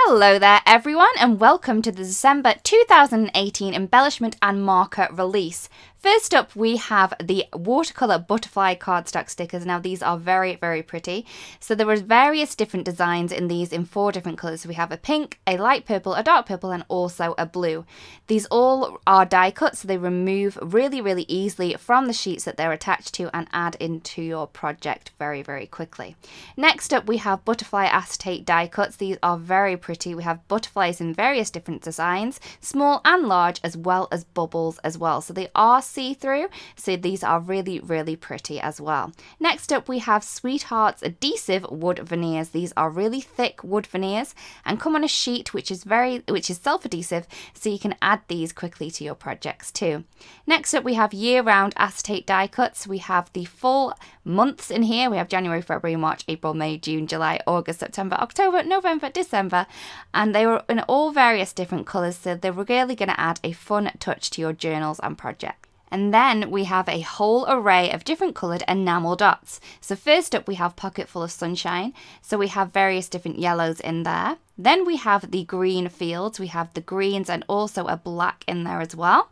Hello there everyone, and welcome to the December 2018 embellishment and marker release. First up we have the watercolor butterfly cardstock stickers. Now these are very pretty. So there was various different designs in these in 4 different colours. So we have a pink, a light purple, a dark purple and also a blue. These all are die cut, so they remove really easily from the sheets that they're attached to and add into your project very quickly. Next up we have butterfly acetate die cuts. These are very pretty. We have butterflies in various different designs, small and large, as well as bubbles as well. So they are see-through, so these are really pretty as well. Next up we have Sweetheart's Adhesive wood veneers. These are really thick wood veneers and come on a sheet which is self-adhesive, so you can add these quickly to your projects too. Next up we have year-round acetate die cuts. We have the full months in here. We have January, February, March, April, May, June, July, August, September, October, November, December, and they were in all various different colours, so they're really going to add a fun touch to your journals and projects. And then we have a whole array of different coloured enamel dots. So first up we have Pocket Full of Sunshine. So we have various different yellows in there. Then we have the green fields. We have the greens and also a black in there as well.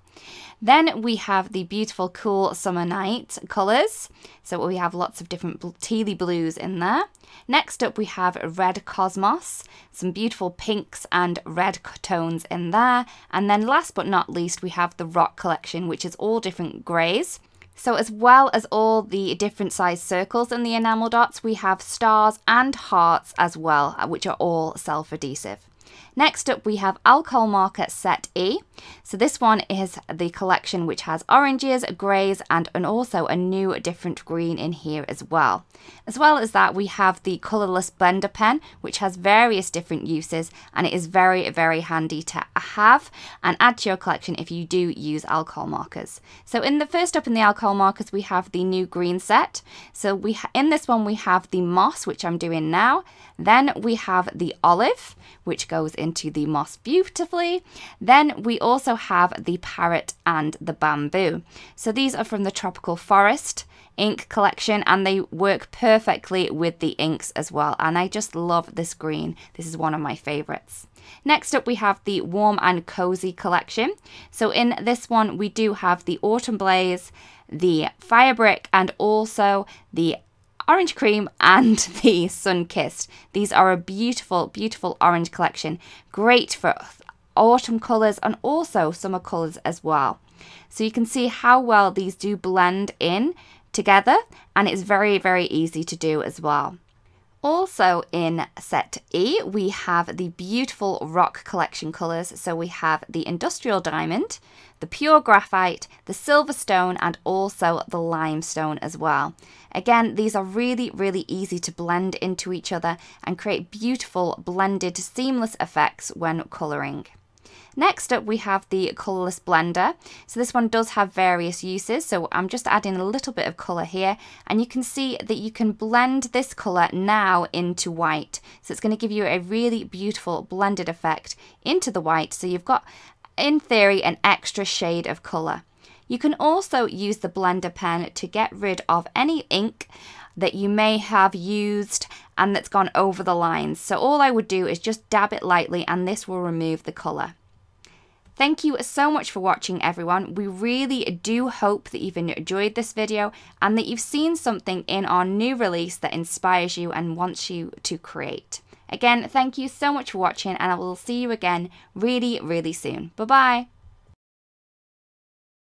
Then we have the beautiful cool summer night colours. So we have lots of different tealy blues in there. Next up we have Red Cosmos, some beautiful pinks and red tones in there. And then last but not least we have the Rock collection, which is all different greys. So as well as all the different size circles in the enamel dots, we have stars and hearts as well, which are all self-adhesive. Next up we have Alcohol Marker Set E. So this one is the collection which has oranges, greys and also a new different green in here as well. As well as that we have the Colorless blender pen, which has various different uses and it is very handy to have and add to your collection if you do use alcohol markers. So first up in the alcohol markers we have the new green set. So in this one we have the moss, which I'm doing now. Then we have the olive, which goes into the moss beautifully. Then we also have the parrot and the bamboo. So these are from the Tropical Forest ink collection and they work perfectly with the inks as well, and I just love this green. This is one of my favorites. Next up we have the Warm and Cozy collection. So in this one we do have the Autumn Blaze, the Fire Brick and also the Orange Cream and the Sun Kissed. These are a beautiful orange collection, great for autumn colours and also summer colours as well. So you can see how well these do blend in together and it's very easy to do as well. Also in set E we have the beautiful Rock collection colours. So we have the Industrial Diamond, the Pure Graphite, the Silverstone and also the Limestone as well. Again, these are really easy to blend into each other and create beautiful blended seamless effects when colouring. Next up we have the Colorless blender. So this one does have various uses, so I'm just adding a little bit of colour here and you can see that you can blend this colour now into white. So it's going to give you a really beautiful blended effect into the white, so you've got in theory an extra shade of colour. You can also use the blender pen to get rid of any ink that you may have used and that's gone over the lines. So all I would do is just dab it lightly and this will remove the colour. Thank you so much for watching everyone. We really do hope that you've enjoyed this video and that you've seen something in our new release that inspires you and wants you to create. Again, thank you so much for watching and I will see you again really soon. Bye bye.